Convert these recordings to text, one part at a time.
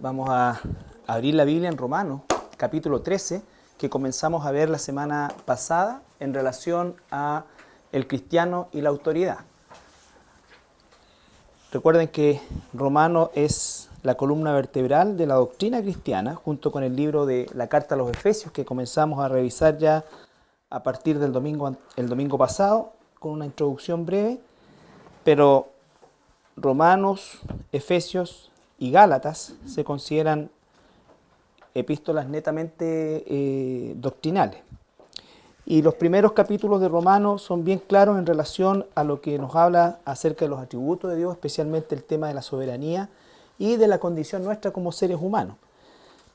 Vamos a abrir la Biblia en Romanos, capítulo 13, que comenzamos a ver la semana pasada en relación a el cristiano y la autoridad. Recuerden que Romanos es la columna vertebral de la doctrina cristiana, junto con el libro de la Carta a los Efesios, que comenzamos a revisar ya a partir del domingo pasado, con una introducción breve, pero Romanos, Efesios y Gálatas se consideran epístolas netamente doctrinales. Y los primeros capítulos de Romanos son bien claros en relación a lo que nos habla acerca de los atributos de Dios, especialmente el tema de la soberanía y de la condición nuestra como seres humanos,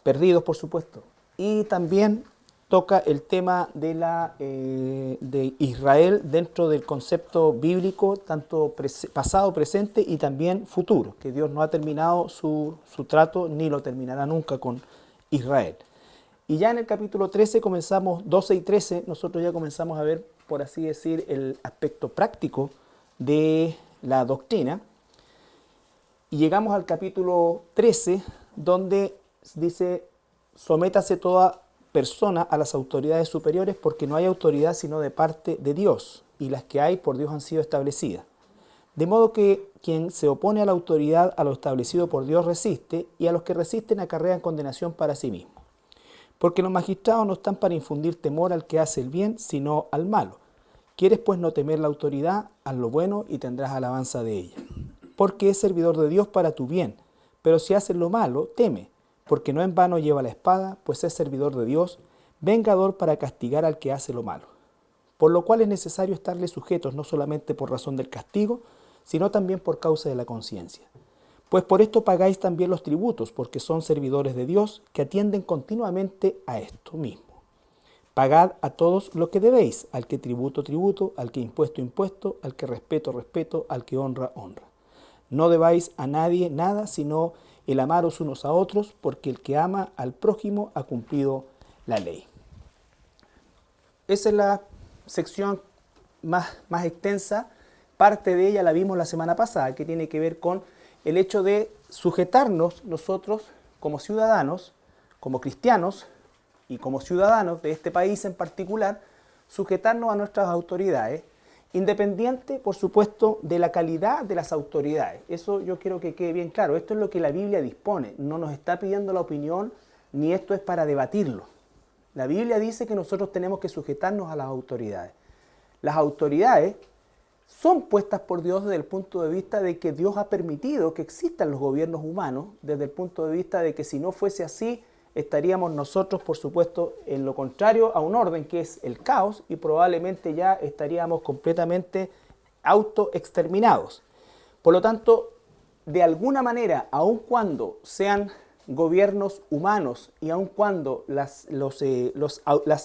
perdidos por supuesto. Y también toca el tema de Israel dentro del concepto bíblico, tanto pasado, presente y también futuro, que Dios no ha terminado su trato ni lo terminará nunca con Israel. Y ya en el capítulo 13 comenzamos, 12 y 13, nosotros ya comenzamos a ver, por así decir, el aspecto práctico de la doctrina. Y llegamos al capítulo 13, donde dice: sométase toda persona a las autoridades superiores, porque no hay autoridad sino de parte de Dios, y las que hay por Dios han sido establecidas. De modo que quien se opone a la autoridad, a lo establecido por Dios, resiste, y a los que resisten acarrean condenación para sí mismos. Porque los magistrados no están para infundir temor al que hace el bien, sino al malo. ¿Quieres pues no temer la autoridad? Haz lo bueno y tendrás alabanza de ella. Porque es servidor de Dios para tu bien. Pero si haces lo malo, teme, porque no en vano lleva la espada, pues es servidor de Dios, vengador para castigar al que hace lo malo. Por lo cual es necesario estarle sujetos no solamente por razón del castigo, sino también por causa de la conciencia. Pues por esto pagáis también los tributos, porque son servidores de Dios que atienden continuamente a esto mismo. Pagad a todos lo que debéis, al que tributo, tributo, al que impuesto, impuesto, al que respeto, respeto, al que honra, honra. No debáis a nadie nada, sino el amaros unos a otros, porque el que ama al prójimo ha cumplido la ley. Esa es la sección más extensa. Parte de ella la vimos la semana pasada, que tiene que ver con el hecho de sujetarnos nosotros como ciudadanos, como cristianos y como ciudadanos de este país en particular, sujetarnos a nuestras autoridades, independiente, por supuesto, de la calidad de las autoridades. Eso yo quiero que quede bien claro. Esto es lo que la Biblia dispone. No nos está pidiendo la opinión, ni esto es para debatirlo. La Biblia dice que nosotros tenemos que sujetarnos a las autoridades. Las autoridades son puestas por Dios desde el punto de vista de que Dios ha permitido que existan los gobiernos humanos, desde el punto de vista de que si no fuese así, estaríamos nosotros, por supuesto, en lo contrario a un orden que es el caos, y probablemente ya estaríamos completamente autoexterminados. Por lo tanto, de alguna manera, aun cuando sean gobiernos humanos y aun cuando las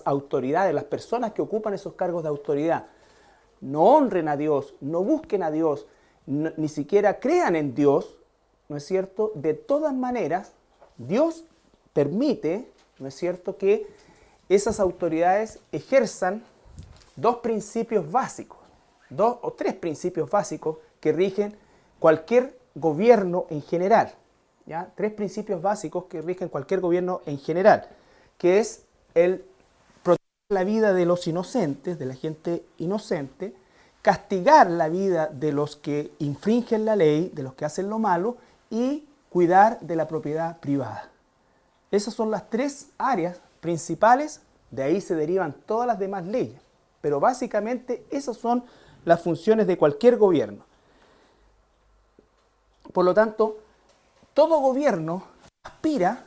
autoridades, las personas que ocupan esos cargos de autoridad, no honren a Dios, no busquen a Dios, ni siquiera crean en Dios, ¿no es cierto? De todas maneras, Dios permite, ¿no es cierto?, que esas autoridades ejerzan dos principios básicos, dos o tres principios básicos que rigen cualquier gobierno en general, ¿ya? Tres principios básicos que rigen cualquier gobierno en general, que es el la vida de los inocentes, de la gente inocente, castigar la vida de los que infringen la ley, de los que hacen lo malo, y cuidar de la propiedad privada. Esas son las tres áreas principales, de ahí se derivan todas las demás leyes, pero básicamente esas son las funciones de cualquier gobierno. Por lo tanto, todo gobierno aspira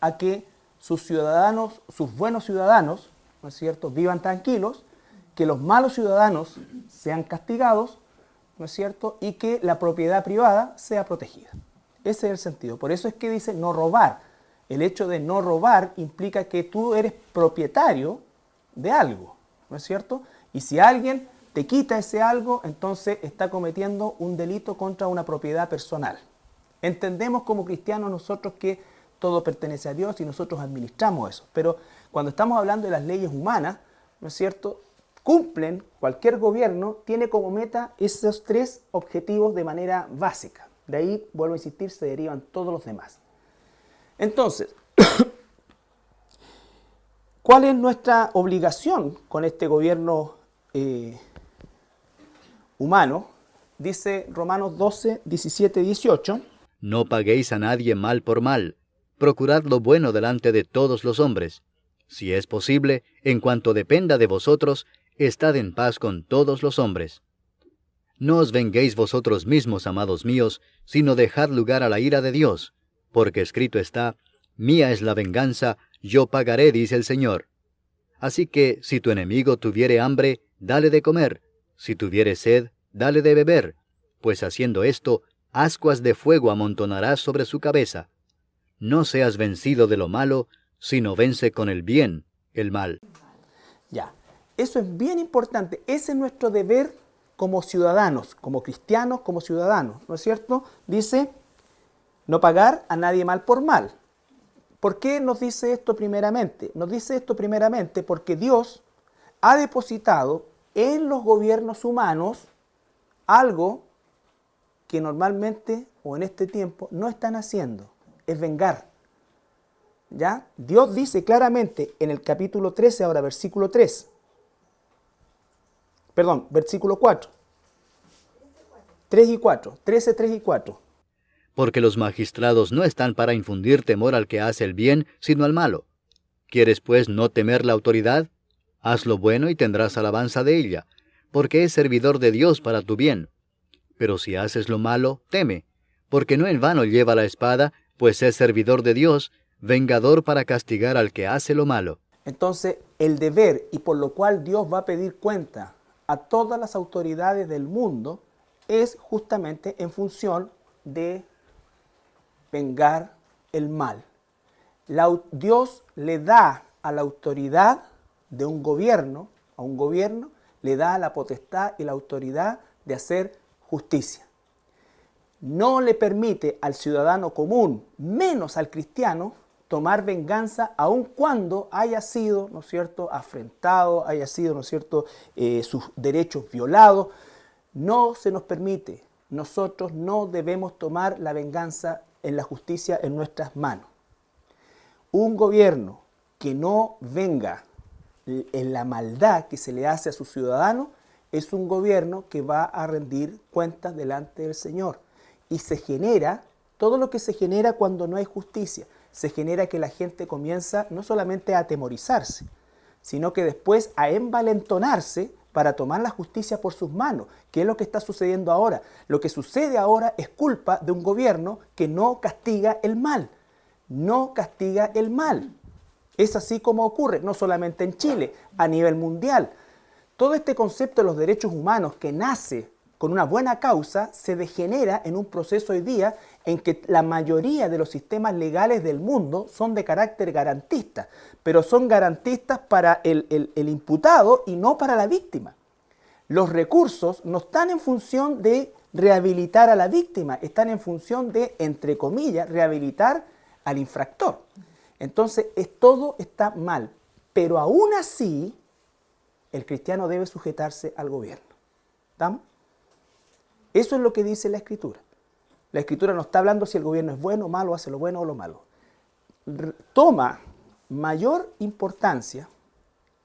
a que sus ciudadanos, sus buenos ciudadanos, ¿no es cierto?, vivan tranquilos, que los malos ciudadanos sean castigados, ¿no es cierto?, y que la propiedad privada sea protegida. Ese es el sentido. Por eso es que dice no robar. El hecho de no robar implica que tú eres propietario de algo, ¿no es cierto? Y si alguien te quita ese algo, entonces está cometiendo un delito contra una propiedad personal. Entendemos como cristianos nosotros que todo pertenece a Dios y nosotros administramos eso, pero cuando estamos hablando de las leyes humanas, ¿no es cierto?, cumplen, cualquier gobierno tiene como meta esos tres objetivos de manera básica. De ahí, vuelvo a insistir, se derivan todos los demás. Entonces, ¿cuál es nuestra obligación con este gobierno humano? Dice Romanos 12, 17, 18. No paguéis a nadie mal por mal. Procurad lo bueno delante de todos los hombres. Si es posible, en cuanto dependa de vosotros, estad en paz con todos los hombres. No os venguéis vosotros mismos, amados míos, sino dejad lugar a la ira de Dios, porque escrito está, mía es la venganza, yo pagaré, dice el Señor. Así que, si tu enemigo tuviere hambre, dale de comer, si tuviere sed, dale de beber, pues haciendo esto, ascuas de fuego amontonarás sobre su cabeza. No seas vencido de lo malo, sino vence con el bien el mal. Ya, eso es bien importante. Ese es nuestro deber como ciudadanos, como cristianos, como ciudadanos, ¿no es cierto? Dice, no pagar a nadie mal por mal. ¿Por qué nos dice esto primeramente? Nos dice esto primeramente porque Dios ha depositado en los gobiernos humanos algo que normalmente o en este tiempo no están haciendo, es vengar. ¿Ya? Dios dice claramente en el capítulo 13, ahora versículo 3. Perdón, versículo 4. 3 y 4. 13, 3 y 4. Porque los magistrados no están para infundir temor al que hace el bien, sino al malo. ¿Quieres pues no temer la autoridad? Haz lo bueno y tendrás alabanza de ella, porque es servidor de Dios para tu bien. Pero si haces lo malo, teme, porque no en vano lleva la espada, pues es servidor de Dios, vengador para castigar al que hace lo malo. Entonces, el deber y por lo cual Dios va a pedir cuenta a todas las autoridades del mundo es justamente en función de vengar el mal. Dios le da a la autoridad de un gobierno, a un gobierno, le da la potestad y la autoridad de hacer justicia. No le permite al ciudadano común, menos al cristiano, tomar venganza aun cuando haya sido, ¿no es cierto?, afrentado, haya sido, ¿no es cierto?, sus derechos violados. No se nos permite. Nosotros no debemos tomar la venganza en la justicia en nuestras manos. Un gobierno que no venga en la maldad que se le hace a sus ciudadanos es un gobierno que va a rendir cuentas delante del Señor. Y se genera, todo lo que se genera cuando no hay justicia, se genera que la gente comienza no solamente a atemorizarse, sino que después a envalentonarse para tomar la justicia por sus manos. ¿Qué es lo que está sucediendo ahora? Lo que sucede ahora es culpa de un gobierno que no castiga el mal. No castiga el mal. Es así como ocurre, no solamente en Chile, a nivel mundial. Todo este concepto de los derechos humanos que nace con una buena causa se degenera en un proceso hoy día en que la mayoría de los sistemas legales del mundo son de carácter garantista, pero son garantistas para el imputado y no para la víctima. Los recursos no están en función de rehabilitar a la víctima, están en función de, entre comillas, rehabilitar al infractor. Entonces, todo está mal, pero aún así, el cristiano debe sujetarse al gobierno. ¿Estamos? Eso es lo que dice la Escritura. La Escritura no está hablando si el gobierno es bueno o malo, hace lo bueno o lo malo. Toma mayor importancia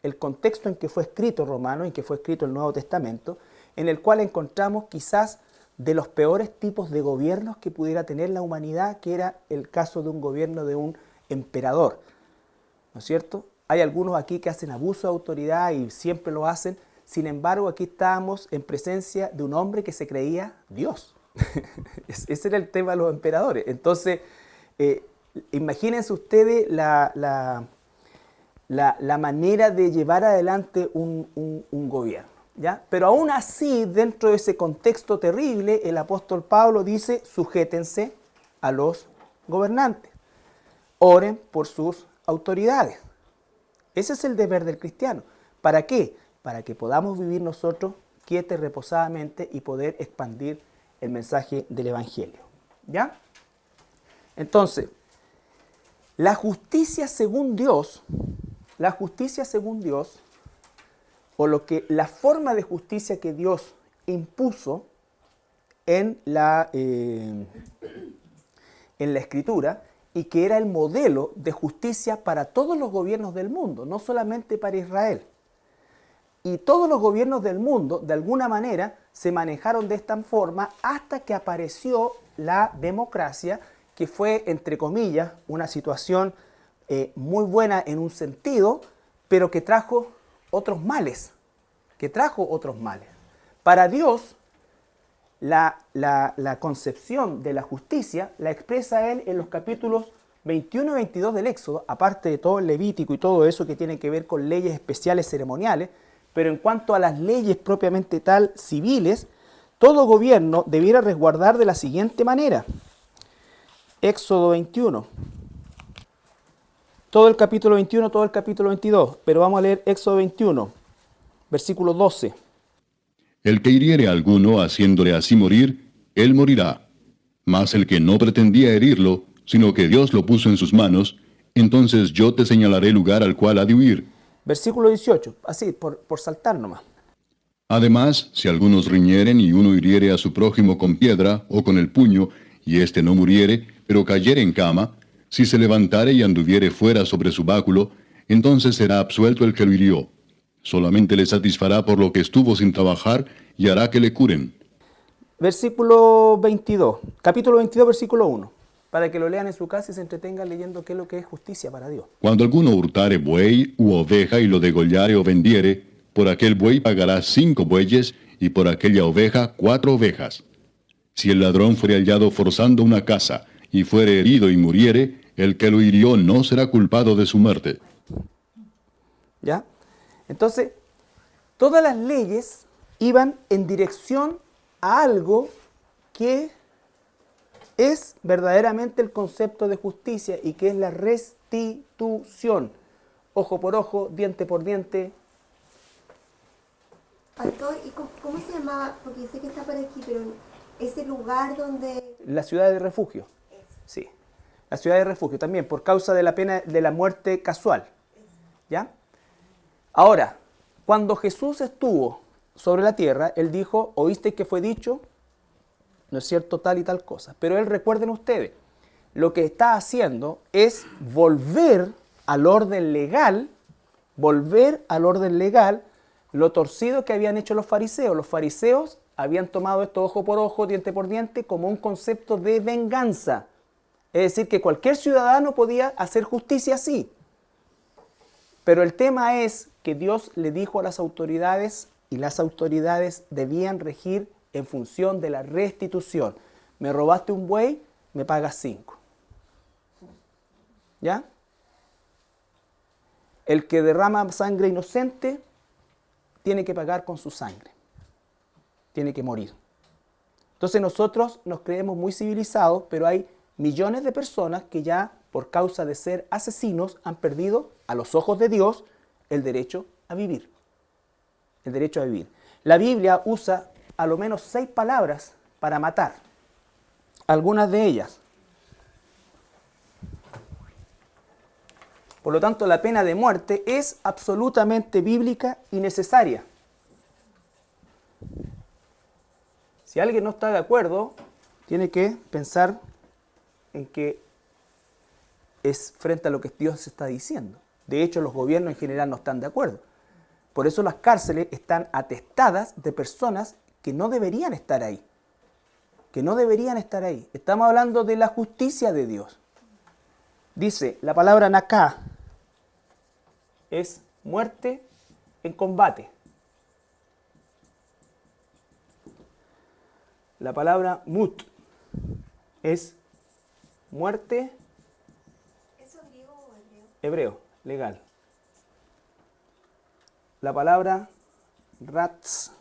el contexto en que fue escrito Romano, en que fue escrito el Nuevo Testamento, en el cual encontramos quizás de los peores tipos de gobiernos que pudiera tener la humanidad, que era el caso de un gobierno de un emperador. ¿No es cierto? Hay algunos aquí que hacen abuso de autoridad y siempre lo hacen. Sin embargo, aquí estábamos en presencia de un hombre que se creía Dios. Ese era el tema de los emperadores. Entonces, imagínense ustedes la manera de llevar adelante un gobierno, ¿ya? Pero aún así, dentro de ese contexto terrible, el apóstol Pablo dice, sujétense a los gobernantes. Oren por sus autoridades. Ese es el deber del cristiano. ¿Para qué? Para que podamos vivir nosotros quietos y reposadamente y poder expandir el mensaje del Evangelio. ¿Ya? Entonces, la justicia según Dios, o la forma de justicia que Dios impuso en la Escritura, y que era el modelo de justicia para todos los gobiernos del mundo, no solamente para Israel. Y todos los gobiernos del mundo, de alguna manera, se manejaron de esta forma hasta que apareció la democracia, que fue, entre comillas, una situación muy buena en un sentido, pero que trajo otros males, Para Dios, la concepción de la justicia la expresa Él en los capítulos 21 y 22 del Éxodo, aparte de todo el Levítico y todo eso que tiene que ver con leyes especiales ceremoniales, pero en cuanto a las leyes propiamente tal civiles, todo gobierno debiera resguardar de la siguiente manera. Éxodo 21. Todo el capítulo 21, todo el capítulo 22, pero vamos a leer Éxodo 21, versículo 12. El que hiriere a alguno haciéndole así morir, él morirá. Mas el que no pretendía herirlo, sino que Dios lo puso en sus manos, entonces yo te señalaré el lugar al cual ha de huir. Versículo 18, así, por saltar nomás. Además, si algunos riñeren y uno hiriere a su prójimo con piedra o con el puño, y éste no muriere, pero cayere en cama, si se levantare y anduviere fuera sobre su báculo, entonces será absuelto el que lo hirió. Solamente le satisfará por lo que estuvo sin trabajar y hará que le curen. Versículo 22, capítulo 22, versículo 1, para que lo lean en su casa y se entretengan leyendo qué es lo que es justicia para Dios. Cuando alguno hurtare buey u oveja y lo degollare o vendiere, por aquel buey pagará 5 bueyes y por aquella oveja 4 ovejas. Si el ladrón fuere hallado forzando una casa y fuere herido y muriere, el que lo hirió no será culpado de su muerte. ¿Ya? Entonces, todas las leyes iban en dirección a algo que es verdaderamente el concepto de justicia y que es la restitución. Ojo por ojo, diente por diente. Pastor, ¿y cómo se llamaba? Porque yo sé que está por aquí, pero ese lugar donde... La ciudad de refugio. Sí. La ciudad de refugio también, por causa de la pena de la muerte casual. ¿Ya? Ahora, cuando Jesús estuvo sobre la tierra, Él dijo, oíste que fue dicho, ¿no es cierto?, tal y tal cosa. Pero Él, recuerden ustedes, lo que está haciendo es volver al orden legal, lo torcido que habían hecho los fariseos. Los fariseos habían tomado esto ojo por ojo, diente por diente, como un concepto de venganza. Es decir, que cualquier ciudadano podía hacer justicia así. Pero el tema es que Dios le dijo a las autoridades y las autoridades debían regir en función de la restitución. Me robaste un buey, me pagas 5. ¿Ya? El que derrama sangre inocente tiene que pagar con su sangre. Tiene que morir. Entonces nosotros nos creemos muy civilizados, pero hay millones de personas que ya por causa de ser asesinos han perdido a los ojos de Dios el derecho a vivir. El derecho a vivir. La Biblia usa a lo menos 6 palabras para matar. Algunas de ellas. Por lo tanto, la pena de muerte es absolutamente bíblica y necesaria. Si alguien no está de acuerdo, tiene que pensar en que es frente a lo que Dios está diciendo. De hecho, los gobiernos en general no están de acuerdo. Por eso las cárceles están atestadas de personas que no deberían estar ahí. Estamos hablando de la justicia de Dios. Dice, la palabra naká es muerte en combate. La palabra mut es muerte. ¿Eso griego o hebreo? Hebreo, legal. La palabra ratsak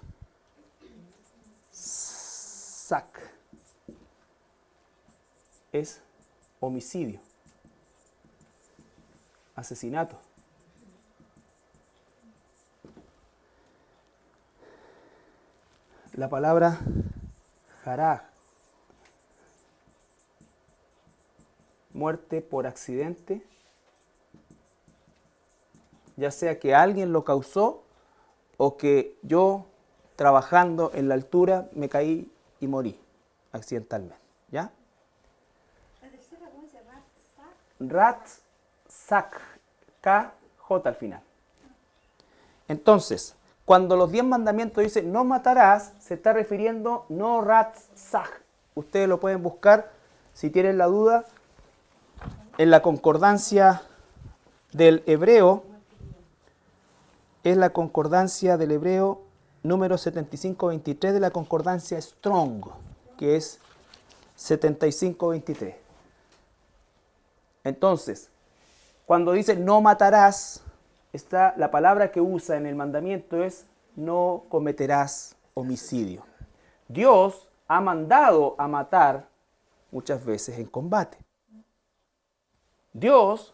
es homicidio, asesinato. La palabra haraj, muerte por accidente, ya sea que alguien lo causó o que yo, trabajando en la altura, me caí y morí accidentalmente. ¿Ya? La tercera, ¿cómo se llama? Ratzak, K-J al final. Entonces, cuando los 10 mandamientos dicen no matarás, se está refiriendo no Ratzak. Ustedes lo pueden buscar, si tienen la duda, en la concordancia del hebreo. Es la concordancia del hebreo número 7523 de la concordancia Strong, que es 7523. Entonces, cuando dice no matarás, la palabra que usa en el mandamiento es no cometerás homicidio. Dios ha mandado a matar muchas veces en combate. Dios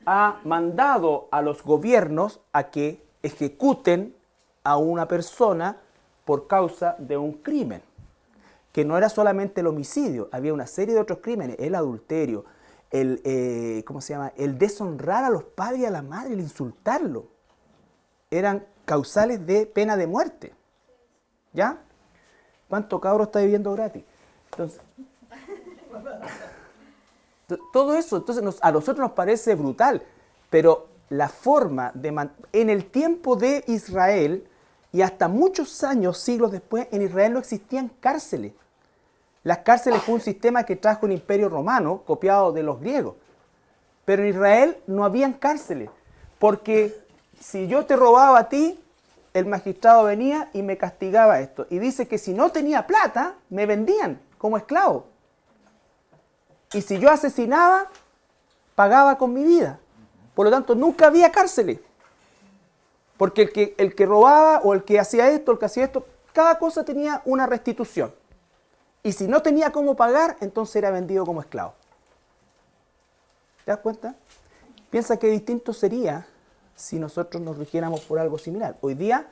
ha mandado a los gobiernos a que ejecuten a una persona por causa de un crimen, que no era solamente el homicidio, había una serie de otros crímenes, el adulterio, el deshonrar a los padres y a la madre, el insultarlo, eran causales de pena de muerte. ¿Ya? ¿Cuánto cabro está viviendo gratis? Entonces, todo eso, entonces a nosotros nos parece brutal, pero la forma en el tiempo de Israel y hasta muchos años, siglos después, en Israel no existían cárceles. Las cárceles fue un sistema que trajo el Imperio Romano, copiado de los griegos. Pero en Israel no habían cárceles, porque si yo te robaba a ti, el magistrado venía y me castigaba esto. Y dice que si no tenía plata, me vendían como esclavo. Y si yo asesinaba, pagaba con mi vida. Por lo tanto, nunca había cárceles. Porque el que robaba o el que hacía esto, el que hacía esto, cada cosa tenía una restitución. Y si no tenía cómo pagar, entonces era vendido como esclavo. ¿Te das cuenta? Piensa qué distinto sería si nosotros nos rigiéramos por algo similar. Hoy día,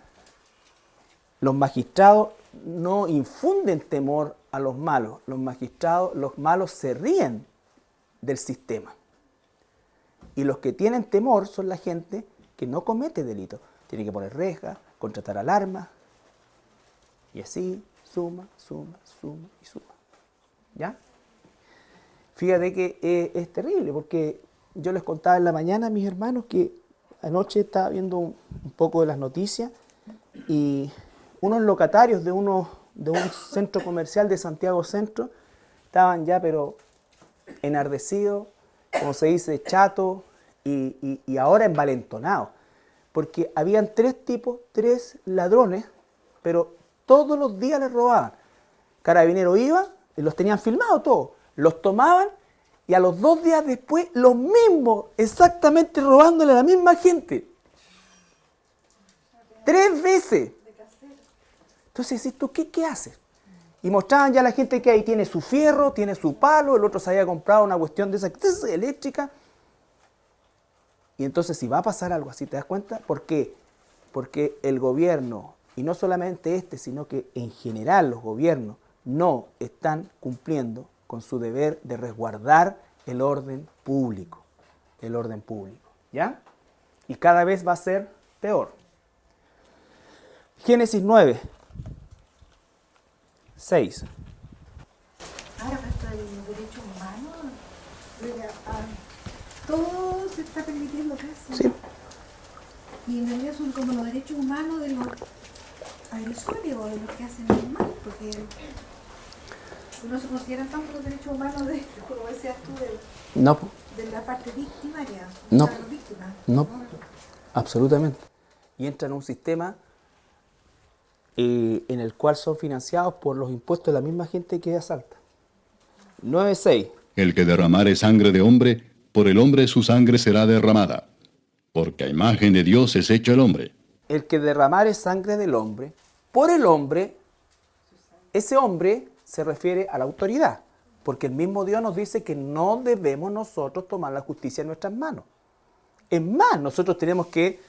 los magistrados no infunden temor a los malos. Los malos se ríen del sistema. Y los que tienen temor son la gente que no comete delitos. Tiene que poner rejas, contratar alarmas. Y así, suma y suma. ¿Ya? Fíjate que es terrible, porque yo les contaba en la mañana a mis hermanos que anoche estaba viendo un poco de las noticias y unos locatarios de un centro comercial de Santiago Centro estaban ya pero enardecidos, como se dice, chatos y ahora envalentonados, porque habían 3 ladrones, pero todos los días les robaban. Carabineros iba y los tenían filmados todos, los tomaban y a los 2 días después los mismos, exactamente robándole a la misma gente. 3 veces. Entonces decís tú, ¿qué haces? Y mostraban ya a la gente que ahí tiene su fierro, tiene su palo, el otro se había comprado una cuestión de esa eléctrica. Y entonces si va a pasar algo así, ¿te das cuenta? ¿Por qué? Porque el gobierno, y no solamente sino que en general los gobiernos no están cumpliendo con su deber de resguardar el orden público. El orden público, ¿ya? Y cada vez va a ser peor. Génesis 9, 6. Ahora, pastor, el derecho humano, todo se está permitiendo casi. Sí. Y en realidad son como los derechos humanos de los agresores o de los que hacen el mal, porque no se consideran tanto los derechos humanos de, como decías tú, No, de la parte victimaria. No. O sea, los víctimas. no, absolutamente. Y entran en un sistema en el cual son financiados por los impuestos de la misma gente que asalta. 9.6. El que derramare sangre de hombre, por el hombre su sangre será derramada, porque a imagen de Dios es hecho el hombre. El que derramare sangre del hombre, por el hombre, ese hombre se refiere a la autoridad, porque el mismo Dios nos dice que no debemos nosotros tomar la justicia en nuestras manos. Es más, nosotros tenemos que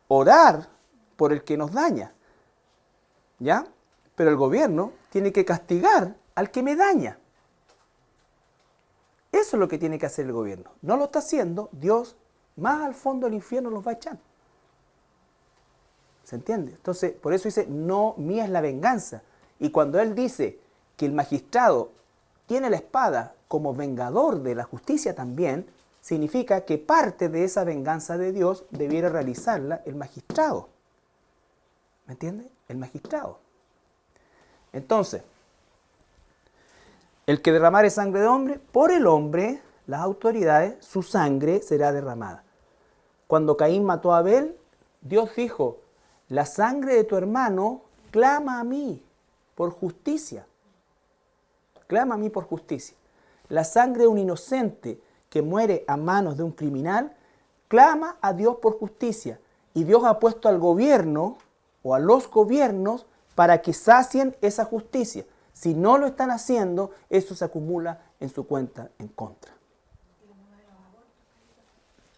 orar por el que nos daña, ¿ya? Pero el gobierno tiene que castigar al que me daña. Eso es lo que tiene que hacer el gobierno. No lo está haciendo, Dios más al fondo del infierno los va a echar. ¿Se entiende? Entonces, por eso dice, no mía es la venganza. Y cuando él dice que el magistrado tiene la espada como vengador de la justicia también, significa que parte de esa venganza de Dios debiera realizarla el magistrado. ¿Me entiende? El magistrado. Entonces, el que derramare sangre de hombre, por el hombre, las autoridades, su sangre será derramada. Cuando Caín mató a Abel, Dios dijo, la sangre de tu hermano clama a mí por justicia. Clama a mí por justicia. La sangre de un inocente que muere a manos de un criminal, clama a Dios por justicia. Y Dios ha puesto al gobierno o a los gobiernos para que sacien esa justicia. Si no lo están haciendo, eso se acumula en su cuenta en contra.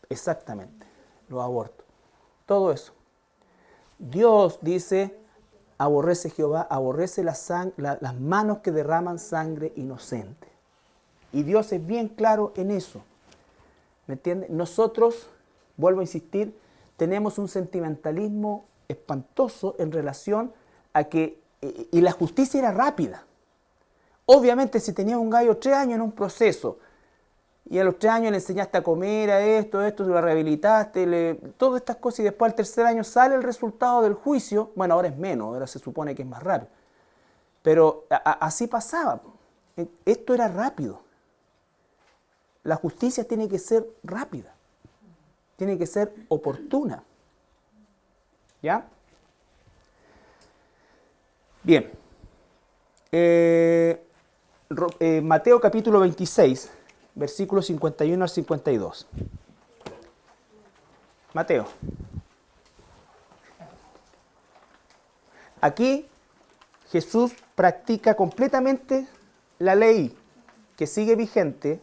Exactamente, los abortos. Todo eso. Dios dice, aborrece Jehová, aborrece las manos que derraman sangre inocente. Y Dios es bien claro en eso. ¿Me entiende? Nosotros, vuelvo a insistir, tenemos un sentimentalismo espantoso en relación a que, y la justicia era rápida. Obviamente si tenías un gallo 3 años en un proceso, y a los 3 años le enseñaste a comer, a esto, lo rehabilitaste, todas estas cosas, y después al tercer año sale el resultado del juicio, bueno, ahora es menos, ahora se supone que es más rápido. Pero así pasaba. Esto era rápido. La justicia tiene que ser rápida, tiene que ser oportuna. ¿Ya? Bien. Mateo capítulo 26, versículos 51 al 52. Mateo. Aquí Jesús practica completamente la ley que sigue vigente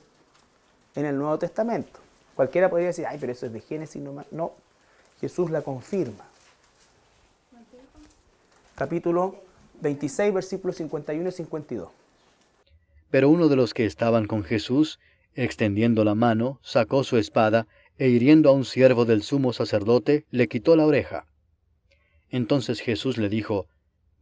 en el Nuevo Testamento. Cualquiera podría decir, ay, pero eso es de Génesis nomás. No, Jesús la confirma. Capítulo 26, versículos 51 y 52. Pero uno de los que estaban con Jesús, extendiendo la mano, sacó su espada, e hiriendo a un siervo del sumo sacerdote, le quitó la oreja. Entonces Jesús le dijo,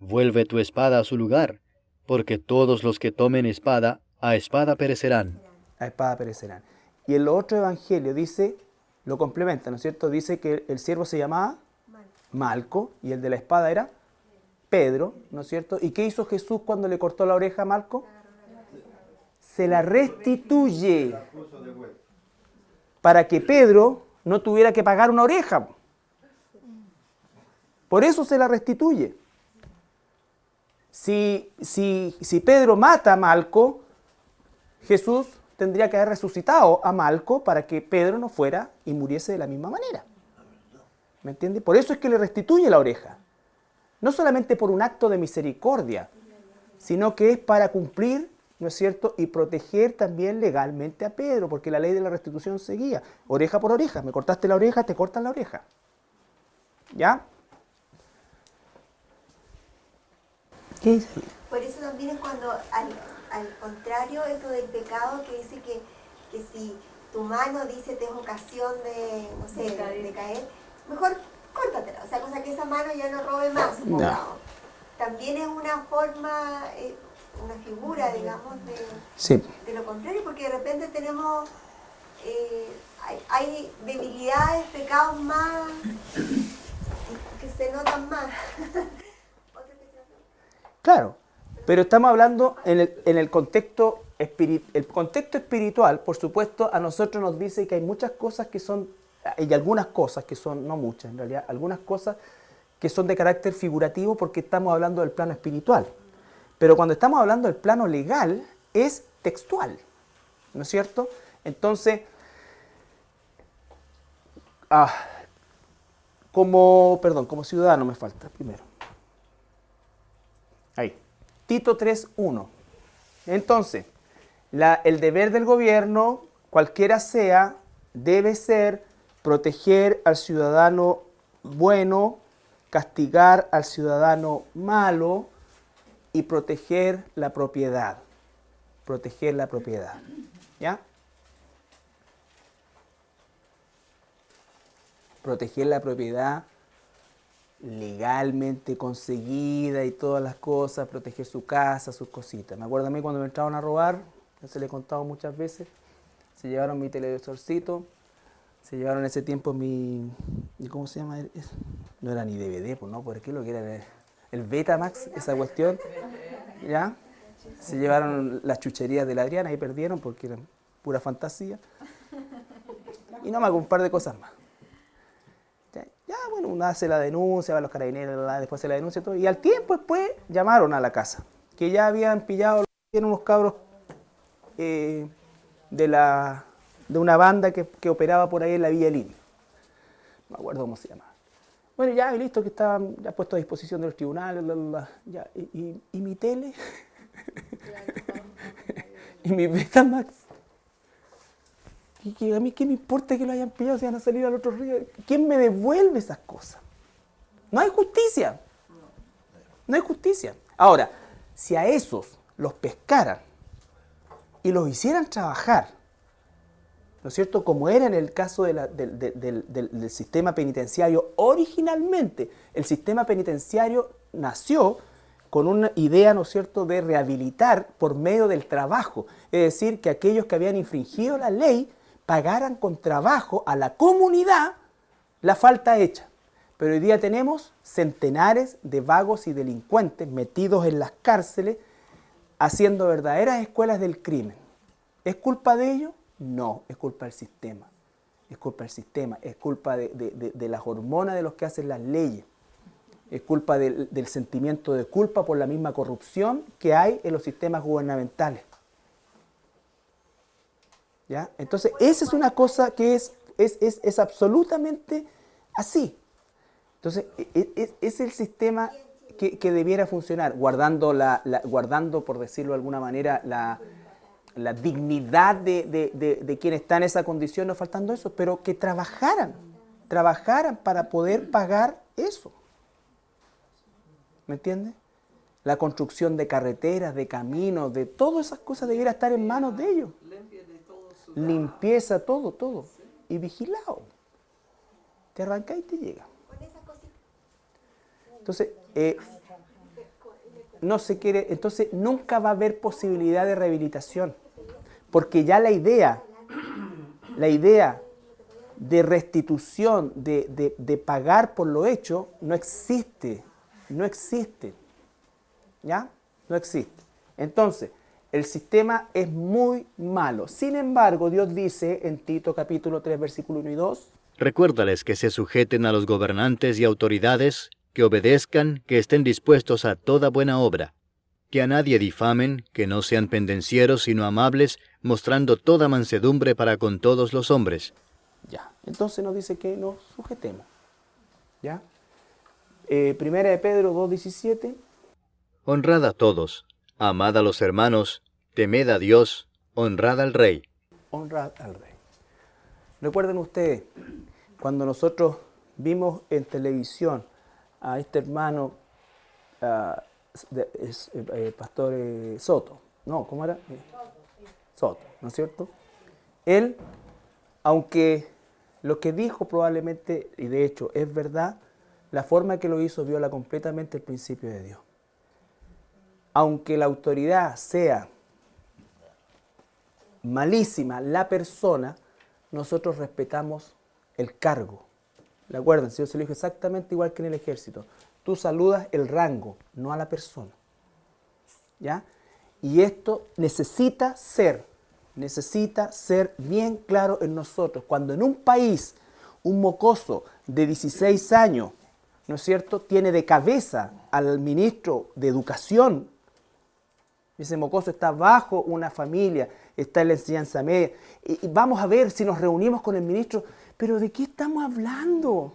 vuelve tu espada a su lugar, porque todos los que tomen espada, a espada perecerán. A espada perecerán. Y en el otro evangelio dice, lo complementa, ¿no es cierto? Dice que el siervo se llamaba Malco, y el de la espada era Pedro, ¿no es cierto? ¿Y qué hizo Jesús cuando le cortó la oreja a Malco? Se la restituye para que Pedro no tuviera que pagar una oreja. Por eso se la restituye. Si Pedro mata a Malco, Jesús tendría que haber resucitado a Malco para que Pedro no fuera y muriese de la misma manera. ¿Me entiende? Por eso es que le restituye la oreja. No solamente por un acto de misericordia, sino que es para cumplir, ¿no es cierto?, y proteger también legalmente a Pedro, porque la ley de la restitución seguía, oreja por oreja. Me cortaste la oreja, te cortan la oreja. ¿Ya? ¿Qué dice? Por eso también es cuando, al contrario, esto del pecado que dice que si tu mano dice te es ocasión de, no sé, de caer, mejor córtatela. O sea, cosa que esa mano ya no robe más, supongamos. No. También es una forma, una figura, digamos, de lo contrario, porque de repente tenemos, hay debilidades, pecados más, que se notan más. Claro, pero estamos hablando en el contexto el contexto espiritual, por supuesto, a nosotros nos dice que hay muchas cosas que son, y algunas cosas que son, no muchas en realidad, algunas cosas que son de carácter figurativo porque estamos hablando del plano espiritual. Pero cuando estamos hablando del plano legal, es textual, ¿no es cierto? Entonces, como ciudadano me falta primero. Ahí, Tito 3:1. Entonces, el deber del gobierno, cualquiera sea, debe ser proteger al ciudadano bueno, castigar al ciudadano malo y proteger la propiedad. Proteger la propiedad. ¿Ya? Proteger la propiedad legalmente conseguida y todas las cosas, proteger su casa, sus cositas. Me acuerdo a mí cuando me entraron a robar, ya se le he contado muchas veces, se llevaron mi televisorcito, se llevaron en ese tiempo ¿cómo se llama? No era ni DVD, pues no, ¿por qué lo que era? El Betamax, esa cuestión, ¿ya? Se llevaron las chucherías de la Adriana y perdieron porque eran pura fantasía. Y no me hago un par de cosas más. Ya, bueno, uno hace la denuncia, va a los carabineros, después hace la denuncia y todo. Y al tiempo después llamaron a la casa, que ya habían pillado unos cabros de una banda que operaba por ahí en la Villa Línea. No me acuerdo cómo se llamaba. Bueno, ya, y listo, que estaban ya puestos a disposición de los tribunales, ya, y mi tele, y mi Betamax. Y a mí qué me importa que lo hayan pillado si van a salir al otro río. ¿Quién me devuelve esas cosas? No hay justicia. No hay justicia. Ahora, si a esos los pescaran y los hicieran trabajar, ¿no es cierto? Como era en el caso del sistema penitenciario, originalmente el sistema penitenciario nació con una idea, ¿no es cierto?, de rehabilitar por medio del trabajo. Es decir, que aquellos que habían infringido la ley pagaran con trabajo a la comunidad la falta hecha. Pero hoy día tenemos centenares de vagos y delincuentes metidos en las cárceles haciendo verdaderas escuelas del crimen. ¿Es culpa de ellos? No, es culpa del sistema. Es culpa del sistema, es culpa de las hormonas de los que hacen las leyes. Es culpa del sentimiento de culpa por la misma corrupción que hay en los sistemas gubernamentales. ¿Ya? Entonces, esa es una cosa que es absolutamente así. Entonces, es el sistema que debiera funcionar, guardando, por decirlo de alguna manera, la dignidad de quien está en esa condición, no faltando eso, pero que trabajaran para poder pagar eso. ¿Me entiendes? La construcción de carreteras, de caminos, de todas esas cosas debiera estar en manos de ellos. Limpieza, todo. Y vigilado. Te arranca y te llega. Entonces, no se quiere, entonces nunca va a haber posibilidad de rehabilitación. Porque ya la idea de restitución, de pagar por lo hecho, no existe. No existe. ¿Ya? No existe. Entonces, el sistema es muy malo. Sin embargo, Dios dice en Tito capítulo 3, versículo 1 y 2. Recuérdales que se sujeten a los gobernantes y autoridades, que obedezcan, que estén dispuestos a toda buena obra, que a nadie difamen, que no sean pendencieros, sino amables, mostrando toda mansedumbre para con todos los hombres. Ya, entonces nos dice que nos sujetemos. ¿Ya? Primera de Pedro 2:17. Honrad a todos, amad a los hermanos, temed a Dios, honrad al Rey. Honrad al Rey. Recuerden ustedes, cuando nosotros vimos en televisión a este hermano, pastor Soto, no, ¿cómo era? Soto, ¿no es cierto? Él, aunque lo que dijo probablemente, y de hecho es verdad, la forma que lo hizo viola completamente el principio de Dios. Aunque la autoridad sea malísima, la persona, nosotros respetamos el cargo. ¿De acuerdo? El Señor se lo dijo exactamente igual que en el ejército. Tú saludas el rango, no a la persona. ¿Ya? Y esto necesita ser bien claro en nosotros. Cuando en un país un mocoso de 16 años, ¿no es cierto?, tiene de cabeza al ministro de Educación, ese mocoso está bajo una familia, está en la enseñanza media, y vamos a ver si nos reunimos con el ministro, pero ¿de qué estamos hablando?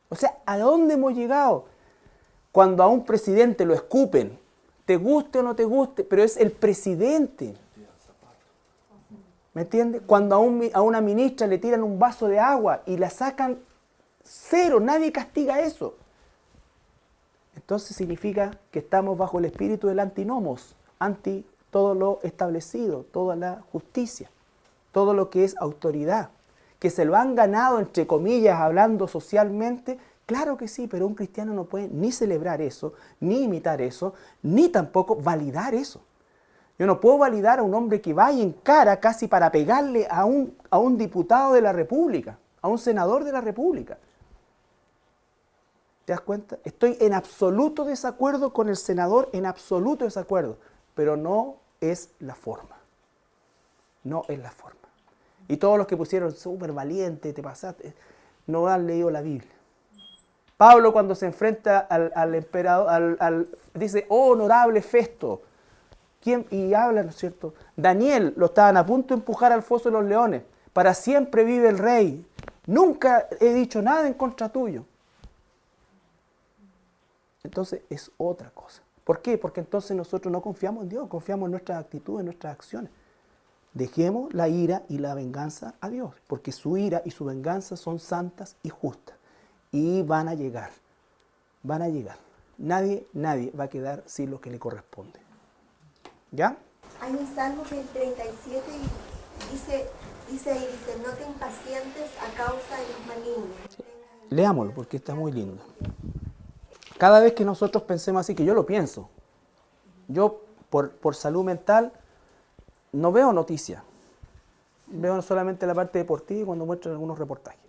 O sea, ¿a dónde hemos llegado? Cuando a un presidente lo escupen, te guste o no te guste, pero es el presidente. ¿Me entiendes? Cuando a una ministra le tiran un vaso de agua y la sacan cero, nadie castiga eso. Entonces significa que estamos bajo el espíritu del antinomos, anti todo lo establecido, toda la justicia, todo lo que es autoridad, que se lo han ganado, entre comillas, hablando socialmente, Claro que sí, pero un cristiano no puede ni celebrar eso, ni imitar eso, ni tampoco validar eso. Yo no puedo validar a un hombre que va y encara casi para pegarle a un diputado de la República, a un senador de la República. ¿Te das cuenta? Estoy en absoluto desacuerdo con el senador, en absoluto desacuerdo, pero no es la forma. No es la forma. Y todos los que pusieron súper valiente, te pasaste, no han leído la Biblia. Pablo cuando se enfrenta al emperador, dice, oh honorable Festo. ¿Quién? Y habla, ¿no es cierto? Daniel lo estaban a punto de empujar al foso de los leones. Para siempre vive el rey. Nunca he dicho nada en contra tuyo. Entonces es otra cosa. ¿Por qué? Porque entonces nosotros no confiamos en Dios, confiamos en nuestras actitudes, en nuestras acciones. Dejemos la ira y la venganza a Dios, porque su ira y su venganza son santas y justas. Y van a llegar, van a llegar. Nadie va a quedar sin lo que le corresponde. ¿Ya? Hay un salmo que el 37 dice, no te impacientes a causa de los malignos. Leámoslo porque está muy lindo. Cada vez que nosotros pensemos así, que yo lo pienso, yo por salud mental no veo noticias. Veo solamente la parte deportiva y cuando muestran algunos reportajes.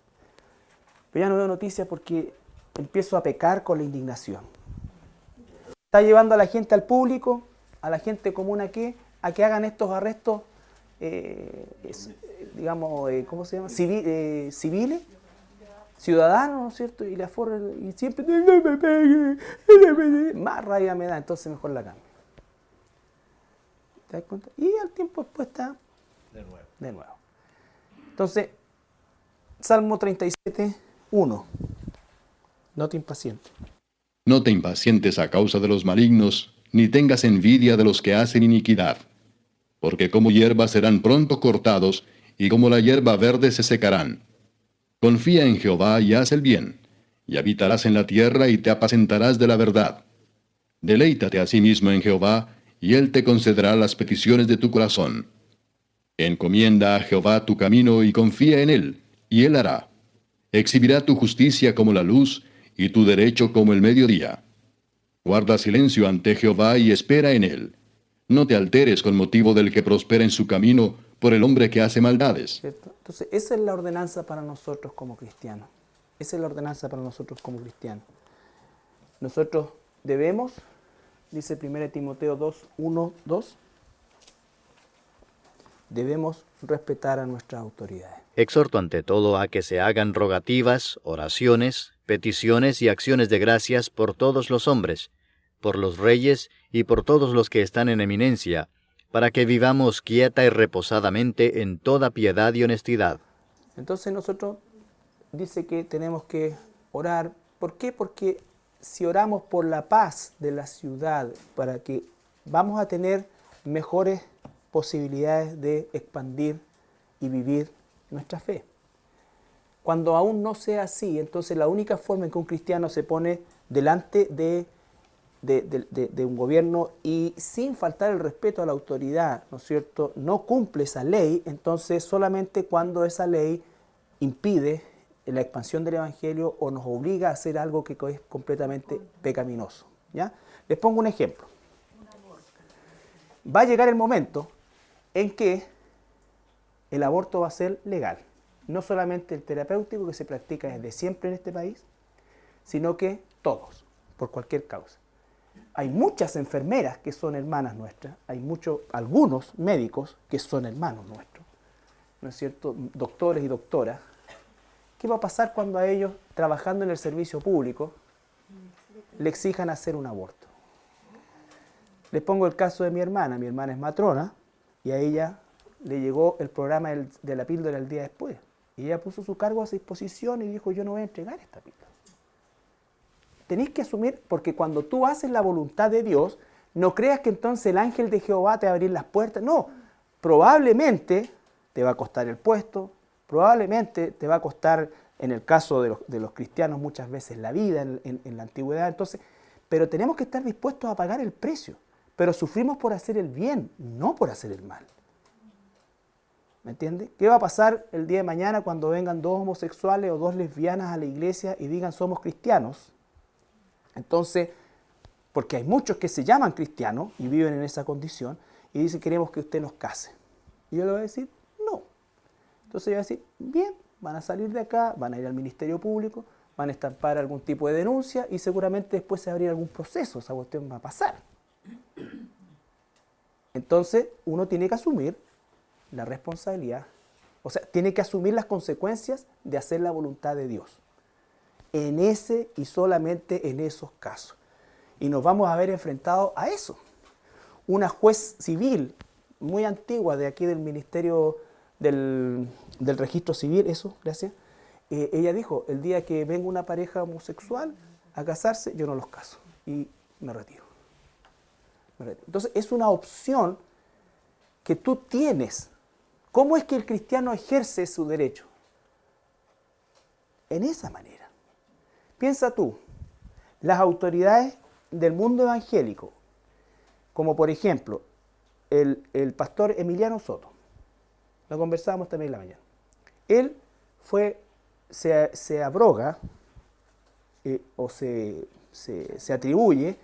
Pero ya no veo noticias porque empiezo a pecar con la indignación. Está llevando a la gente, al público, a la gente común a que hagan estos arrestos, digamos, ¿cómo se llama? Civiles, ciudadanos, ¿no es cierto? Y le aforran, y siempre, no me pegue, más rabia me da, entonces mejor la cambio. ¿Te das cuenta? Y al tiempo después está de nuevo. Entonces, Salmo 37, 1. No te impacientes. No te impacientes a causa de los malignos, ni tengas envidia de los que hacen iniquidad. Porque como hierba serán pronto cortados, y como la hierba verde se secarán. Confía en Jehová y haz el bien, y habitarás en la tierra y te apacentarás de la verdad. Deleítate asimismo en Jehová, y él te concederá las peticiones de tu corazón. Encomienda a Jehová tu camino y confía en él, y él hará. Exhibirá tu justicia como la luz, y tu derecho como el mediodía. Guarda silencio ante Jehová y espera en él. No te alteres con motivo del que prospera en su camino por el hombre que hace maldades. ¿Cierto? Entonces, esa es la ordenanza para nosotros como cristianos. Esa es la ordenanza para nosotros como cristianos. Nosotros debemos, dice 1 Timoteo 2, 1, 2, debemos respetar a nuestras autoridades. Exhorto ante todo a que se hagan rogativas, oraciones, peticiones y acciones de gracias por todos los hombres, por los reyes y por todos los que están en eminencia, para que vivamos quieta y reposadamente en toda piedad y honestidad. Entonces nosotros dice que tenemos que orar. ¿Por qué? Porque si oramos por la paz de la ciudad, para que vamos a tener mejores posibilidades de expandir y vivir nuestra fe. Cuando aún no sea así, entonces la única forma en que un cristiano se pone delante de un gobierno y sin faltar el respeto a la autoridad, ¿no es cierto?, no cumple esa ley, entonces solamente cuando esa ley impide la expansión del Evangelio o nos obliga a hacer algo que es completamente pecaminoso. ¿Ya? Les pongo un ejemplo. Va a llegar el momento en que el aborto va a ser legal. No solamente el terapéutico que se practica desde siempre en este país, sino que todos, por cualquier causa. Hay muchas enfermeras que son hermanas nuestras, hay algunos médicos que son hermanos nuestros, ¿no es cierto? Doctores y doctoras. ¿Qué va a pasar cuando a ellos, trabajando en el servicio público, le exijan hacer un aborto? Les pongo el caso de mi hermana es matrona, y a ella le llegó el programa de la píldora el día después. Y ella puso su cargo a su disposición y dijo, yo no voy a entregar esta píldora. Tenéis que asumir, porque cuando tú haces la voluntad de Dios, no creas que entonces el ángel de Jehová te va a abrir las puertas. No, probablemente te va a costar el puesto, probablemente te va a costar, en el caso de los cristianos, muchas veces la vida en la antigüedad. Entonces, pero tenemos que estar dispuestos a pagar el precio. Pero sufrimos por hacer el bien, no por hacer el mal. ¿Me entiendes? ¿Qué va a pasar el día de mañana cuando vengan dos homosexuales o dos lesbianas a la iglesia y digan somos cristianos? Entonces, porque hay muchos que se llaman cristianos y viven en esa condición y dicen queremos que usted nos case. Y yo le voy a decir no. Entonces yo voy a decir, bien, van a salir de acá, van a ir al Ministerio Público, van a estampar algún tipo de denuncia y seguramente después se va a abrir algún proceso, esa cuestión va a pasar. Entonces uno tiene que asumir la responsabilidad, o sea, tiene que asumir las consecuencias de hacer la voluntad de Dios. En ese y solamente en esos casos. Y nos vamos a ver enfrentados a eso. Una juez civil muy antigua de aquí del Ministerio del Registro Civil, eso, gracias, ella dijo, el día que venga una pareja homosexual a casarse, yo no los caso y me retiro. Entonces es una opción que tú tienes. ¿Cómo es que el cristiano ejerce su derecho? En esa manera. Piensa tú, las autoridades del mundo evangélico, como por ejemplo el pastor Emiliano Soto, lo conversábamos también en la mañana, él se abroga o se atribuye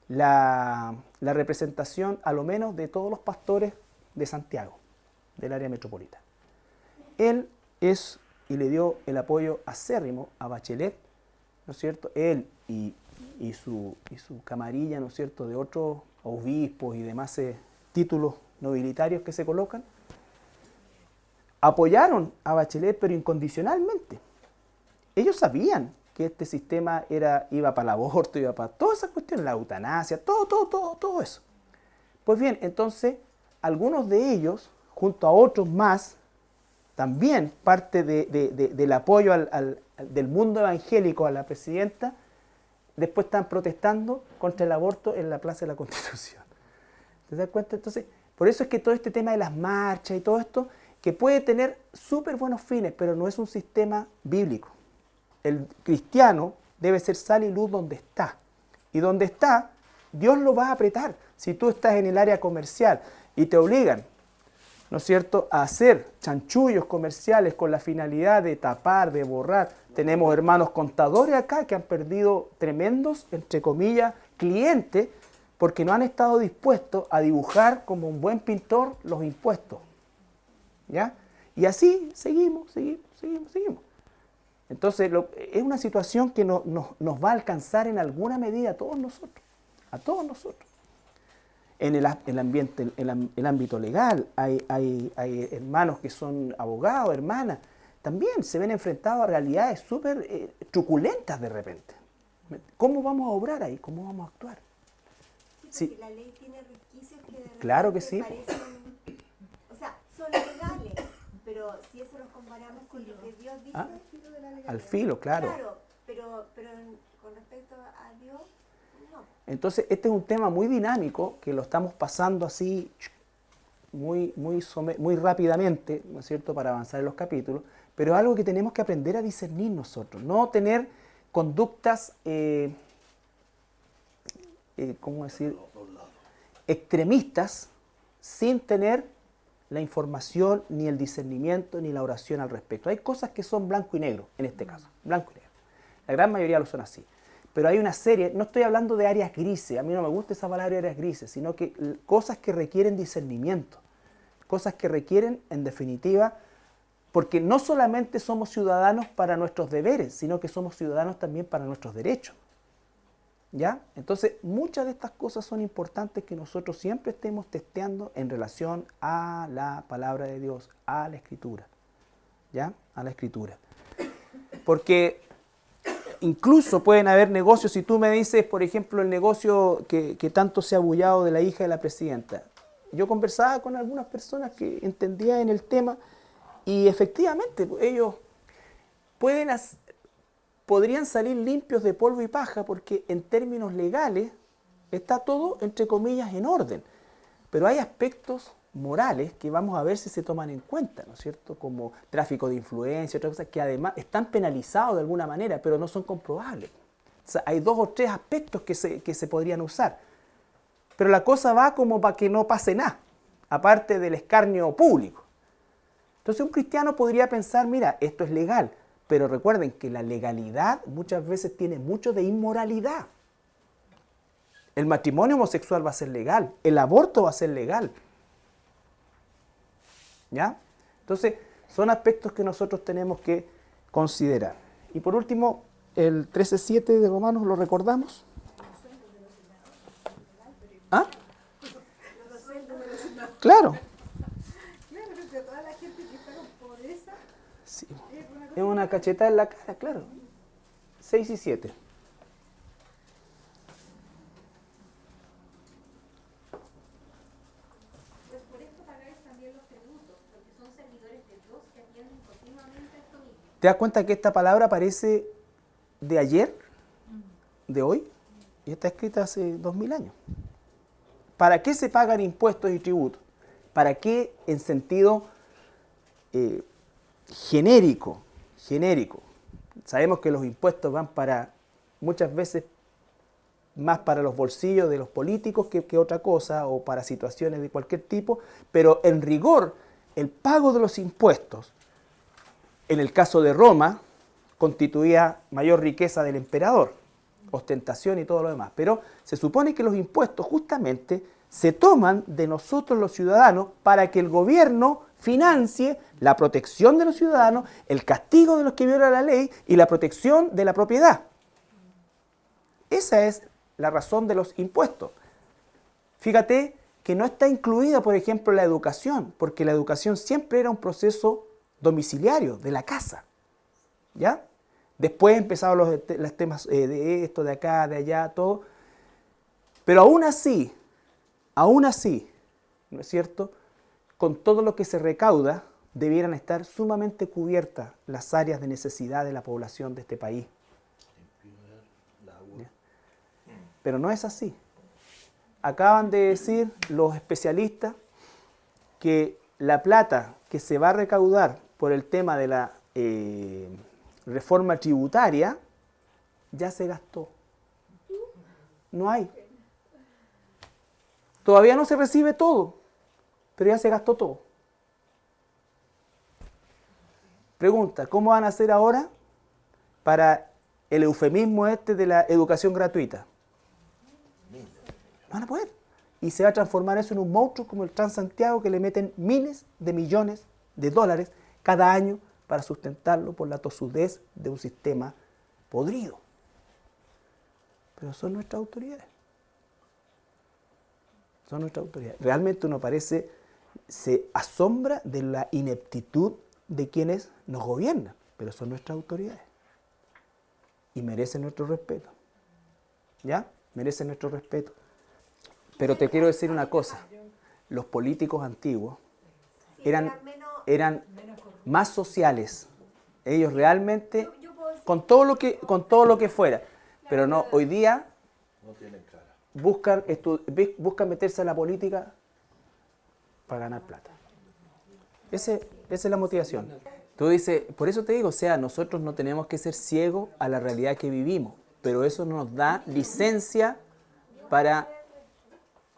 la representación a lo menos de todos los pastores de Santiago, del área metropolitana. Él es y le dio el apoyo acérrimo a Bachelet, ¿no es cierto? Él y su camarilla, ¿no es cierto?, de otros obispos y demás títulos nobilitarios que se colocan, apoyaron a Bachelet, pero incondicionalmente. Ellos sabían que este sistema iba para el aborto, iba para todas esas cuestiones, la eutanasia, todo eso. Pues bien, entonces, algunos de ellos, junto a otros más, también parte del apoyo del mundo evangélico a la presidenta, después están protestando contra el aborto en la Plaza de la Constitución. ¿Te das cuenta? Entonces, por eso es que todo este tema de las marchas y todo esto, que puede tener súper buenos fines, pero no es un sistema bíblico. El cristiano debe ser sal y luz donde está. Y donde está, Dios lo va a apretar. Si tú estás en el área comercial y te obligan, ¿no es cierto?, a hacer chanchullos comerciales con la finalidad de tapar, de borrar. Tenemos hermanos contadores acá que han perdido tremendos, entre comillas, clientes porque no han estado dispuestos a dibujar como un buen pintor los impuestos. ¿Ya? Y así seguimos. Entonces es una situación que nos va a alcanzar en alguna medida a todos nosotros. En el ámbito legal hay hermanos que son abogados, hermanas, también se ven enfrentados a realidades súper truculentas de repente. ¿Cómo vamos a obrar ahí? ¿Cómo vamos a actuar? Sí, porque la ley tiene resquicios que de repente claro que sí. parecen, o sea, son legales, pero si eso los comparamos con lo que Dios dice, al filo, claro. Claro, pero con respecto a Dios, no. Entonces, este es un tema muy dinámico que lo estamos pasando así muy rápidamente, ¿no es cierto?, para avanzar en los capítulos, pero es algo que tenemos que aprender a discernir nosotros, no tener conductas, ¿cómo decir?, extremistas sin tener la información, ni el discernimiento, ni la oración al respecto. Hay cosas que son blanco y negro, en este caso, blanco y negro. La gran mayoría lo son así. Pero hay una serie, no estoy hablando de áreas grises, a mí no me gusta esa palabra de áreas grises, sino que cosas que requieren discernimiento, cosas que requieren, en definitiva, porque no solamente somos ciudadanos para nuestros deberes, sino que somos ciudadanos también para nuestros derechos. ¿Ya? Entonces, muchas de estas cosas son importantes que nosotros siempre estemos testeando en relación a la palabra de Dios, a la Escritura. ¿Ya? A la Escritura. Porque incluso pueden haber negocios, si tú me dices, por ejemplo, el negocio que tanto se ha bullado de la hija de la presidenta. Yo conversaba con algunas personas que entendían el tema y efectivamente ellos podrían salir limpios de polvo y paja porque en términos legales está todo, entre comillas, en orden. Pero hay aspectos morales que vamos a ver si se toman en cuenta, ¿no es cierto? Como tráfico de influencia, otras cosas que además están penalizados de alguna manera, pero no son comprobables. O sea, hay 2 o 3 aspectos que se podrían usar. Pero la cosa va como para que no pase nada, aparte del escarnio público. Entonces un cristiano podría pensar, mira, esto es legal, pero recuerden que la legalidad muchas veces tiene mucho de inmoralidad. El matrimonio homosexual va a ser legal, el aborto va a ser legal. ¿Ya? Entonces, son aspectos que nosotros tenemos que considerar. Y por último, el 13:7 de Romanos, ¿lo recordamos? ¿Ah? Claro. Claro, porque toda la gente que está con pobreza Sí. Es una cachetada en la cara, claro. 6 y 7. Pues por esto pagáis también los tributos, porque son servidores de Dios que atienden continuamente a esto mismo. ¿Te das cuenta que esta palabra aparece de ayer, de hoy? Y está escrita hace 2000 años. ¿Para qué se pagan impuestos y tributos? ¿Para qué en sentido genérico? Sabemos que los impuestos van para, muchas veces, más para los bolsillos de los políticos que otra cosa, o para situaciones de cualquier tipo, pero en rigor, el pago de los impuestos, en el caso de Roma, constituía mayor riqueza del emperador, ostentación y todo lo demás. Pero se supone que los impuestos justamente se toman de nosotros los ciudadanos para que el gobierno financie la protección de los ciudadanos, el castigo de los que violan la ley y la protección de la propiedad. Esa es la razón de los impuestos. Fíjate que no está incluida, por ejemplo, la educación, porque la educación siempre era un proceso domiciliario, de la casa. ¿Ya? Después empezaron los temas de esto, de acá, de allá, todo. Pero aún así, ¿no es cierto?, con todo lo que se recauda, debieran estar sumamente cubiertas las áreas de necesidad de la población de este país. ¿Ya? Pero no es así. Acaban de decir los especialistas que la plata que se va a recaudar por el tema de la reforma tributaria ya se gastó. No hay. Todavía no se recibe todo, pero ya se gastó todo. Pregunta, ¿cómo van a hacer ahora para el eufemismo este de la educación gratuita? No van a poder. Y se va a transformar eso en un monstruo como el Transantiago, que le meten miles de millones de dólares cada año para sustentarlo por la tosudez de un sistema podrido. Pero son nuestras autoridades. Son nuestras autoridades. Realmente uno se asombra de la ineptitud de quienes nos gobiernan, pero son nuestras autoridades. Y merecen nuestro respeto. ¿Ya? Merecen nuestro respeto. Pero te quiero decir una cosa. Los políticos antiguos eran más sociales. Ellos realmente, con todo lo que fuera. Pero no, hoy día buscan meterse a la política para ganar plata. Esa es la motivación. Tú dices, por eso te digo, o sea, nosotros no tenemos que ser ciegos a la realidad que vivimos, pero eso no nos da licencia para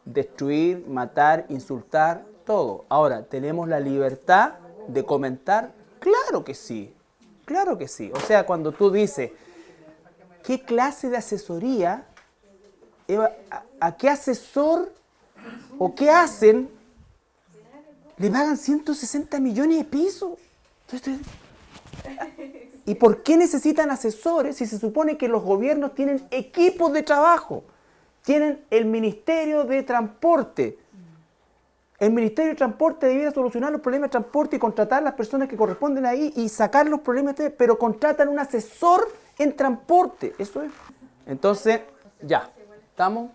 destruir, matar, insultar, todo. Ahora, ¿tenemos la libertad de comentar? Claro que sí, claro que sí. O sea, cuando tú dices, ¿qué clase de asesoría, a qué asesor o qué hacen, le pagan 160 millones de pesos? ¿Y por qué necesitan asesores si se supone que los gobiernos tienen equipos de trabajo? Tienen el Ministerio de Transporte. El Ministerio de Transporte debiera solucionar los problemas de transporte y contratar a las personas que corresponden ahí y sacar los problemas, pero contratan un asesor en transporte. Eso es. Entonces, ya, ¿estamos?